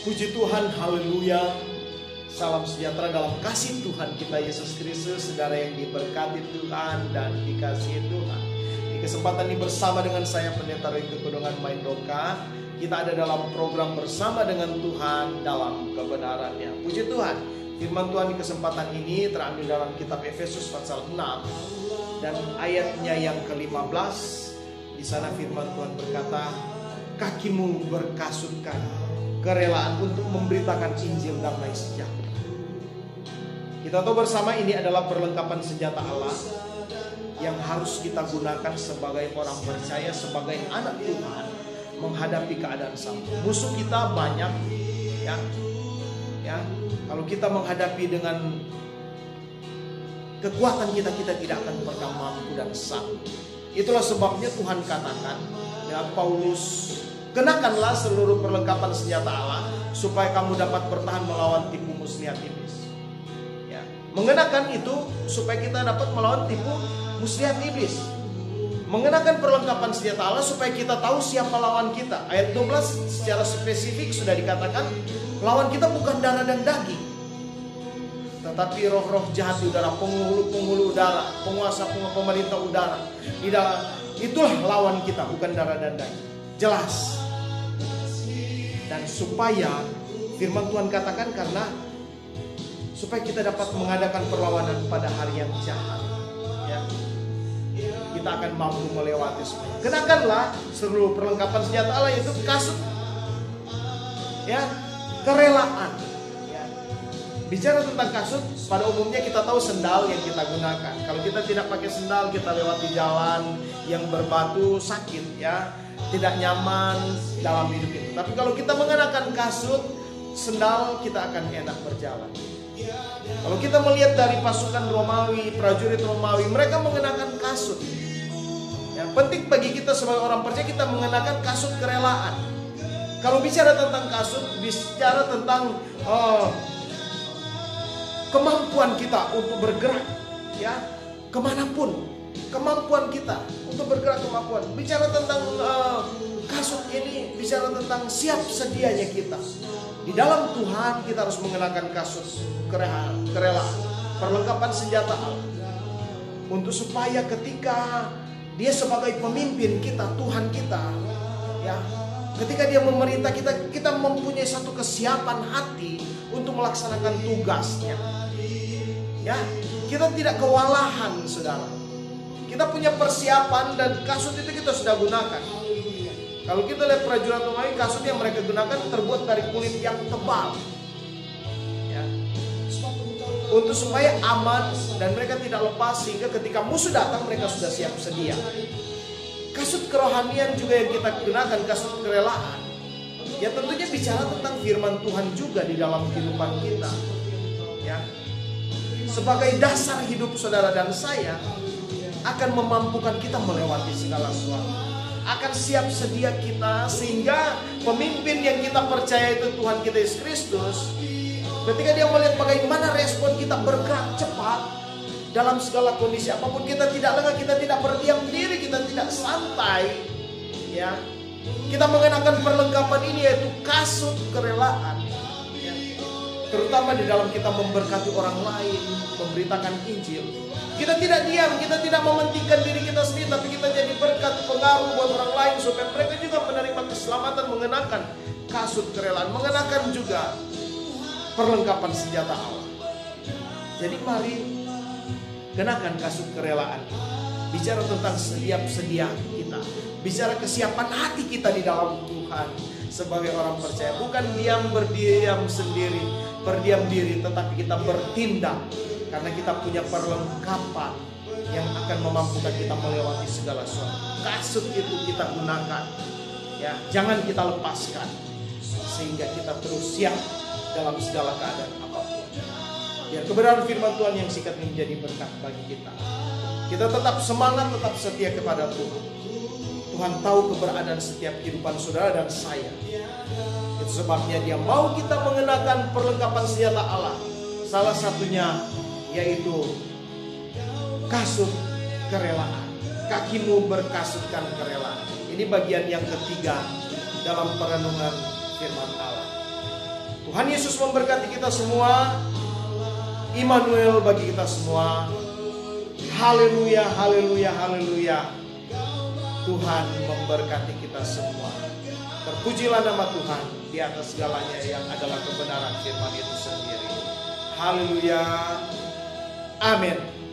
Puji Tuhan, haleluya. Salam sejahtera dalam kasih Tuhan kita Yesus Kristus, saudara yang diberkati Tuhan dan dikasihi Tuhan. Di kesempatan ini bersama dengan saya Pendeta Riko Kodongan Maindoka, kita ada dalam program bersama dengan Tuhan dalam kebenarannya. Puji Tuhan, firman Tuhan di kesempatan ini terambil dalam kitab Efesus pasal 6 dan ayatnya yang ke-15. Di sana firman Tuhan berkata, kakimu berkasutkan kerelaan untuk memberitakan Injil damai sejahtera. Kita tahu bersama ini adalah perlengkapan senjata Allah yang harus kita gunakan sebagai orang percaya, sebagai anak Tuhan menghadapi keadaan sama. Musuh kita banyak, ya. Kalau kita menghadapi dengan kekuatan kita tidak akan pernah mampu dan sanggup. Itulah sebabnya Tuhan katakan, ya, Paulus, kenakanlah seluruh perlengkapan senjata Allah supaya kamu dapat bertahan melawan tipu muslihat iblis. Ya, mengenakan itu supaya kita dapat melawan tipu muslihat iblis. Mengenakan perlengkapan senjata Allah supaya kita tahu siapa lawan kita. Ayat 12 secara spesifik sudah dikatakan, lawan kita bukan darah dan daging, tetapi roh-roh jahat di udara, penghulu udara, penguasa pemerintah udara. Di dalam itulah lawan kita, bukan darah dan daging. Jelas. Dan supaya firman Tuhan katakan, karena supaya kita dapat mengadakan perlawanan pada hari yang jahat, ya, kita akan mampu melewati semua. Kenakanlah seluruh perlengkapan senjata Allah, yaitu kasut, ya, kerelaan. Ya. Bicara tentang kasut, pada umumnya kita tahu sendal yang kita gunakan. Kalau kita tidak pakai sendal, kita lewati jalan yang berbatu, sakit, ya, tidak nyaman dalam hidup itu. Tapi kalau kita mengenakan kasut, sendal, kita akan enak berjalan. Kalau kita melihat dari pasukan Romawi, prajurit Romawi, mereka mengenakan kasut. Ya, penting bagi kita sebagai orang percaya, kita mengenakan kasut kerelaan. Kalau bicara tentang kasut, bicara tentang kemampuan kita untuk bergerak, ya, kemanapun. Kemampuan kita untuk bergerak, kemampuan. Bicara tentang kasut ini, bicara tentang siap sedianya kita. Di dalam Tuhan kita harus mengenakan kasut kerelaan, perlengkapan senjata Allah, untuk supaya ketika Dia sebagai pemimpin kita, Tuhan kita, ya, ketika Dia memerintah kita, kita mempunyai satu kesiapan hati untuk melaksanakan tugasnya. Ya, kita tidak kewalahan, saudara. Kita punya persiapan dan kasut itu kita sudah gunakan. Kalau kita lihat prajurit Romawi, kasut yang mereka gunakan terbuat dari kulit yang tebal, ya, untuk supaya aman dan mereka tidak lepas, sehingga ketika musuh datang mereka sudah siap sedia. Kasut kerohanian juga yang kita gunakan, kasut kerelaan, ya, tentunya bicara tentang firman Tuhan juga di dalam kehidupan kita, ya, sebagai dasar hidup saudara dan saya, akan memampukan kita melewati segala sesuatu, akan siap sedia kita, sehingga pemimpin yang kita percaya itu Tuhan kita Yesus Kristus, ketika Dia melihat bagaimana respon kita bergerak cepat dalam segala kondisi apapun, kita tidak lengah, kita tidak berdiam diri, kita tidak santai, ya, kita mengenakan perlengkapan ini, yaitu kasut kerelaan, ya, terutama di dalam kita memberkati orang lain, memberitakan Injil. Kita tidak diam, kita tidak mementingkan diri kita sendiri, tapi kita jadi berkat, pengaruh buat orang lain supaya mereka juga menerima keselamatan, mengenakan kasut kerelaan, mengenakan juga perlengkapan senjata Allah. Jadi mari kenakan kasut kerelaan. Bicara tentang siap sedia kita, bicara kesiapan hati kita di dalam Tuhan sebagai orang percaya, bukan berdiam diri, tetapi kita bertindak. Karena kita punya perlengkapan yang akan memampukan kita melewati segala sesuatu. Kasut itu kita gunakan, ya, jangan kita lepaskan, sehingga kita terus siap dalam segala keadaan apapun. Biar kebenaran firman Tuhan yang singkat ini menjadi berkat bagi kita. Kita tetap semangat, tetap setia kepada Tuhan. Tuhan tahu keberadaan setiap kehidupan saudara dan saya. Itu sebabnya Dia mau kita mengenakan perlengkapan senjata Allah. Salah satunya yaitu kasut kerelaan. Kakimu berkasutkan kerelaan. Ini bagian yang ketiga dalam perenungan firman Allah. Tuhan Yesus memberkati kita semua. Immanuel bagi kita semua. Haleluya, haleluya, haleluya. Tuhan memberkati kita semua. Terpujilah nama Tuhan di atas segalanya yang adalah kebenaran firman itu sendiri. Haleluya. Amin.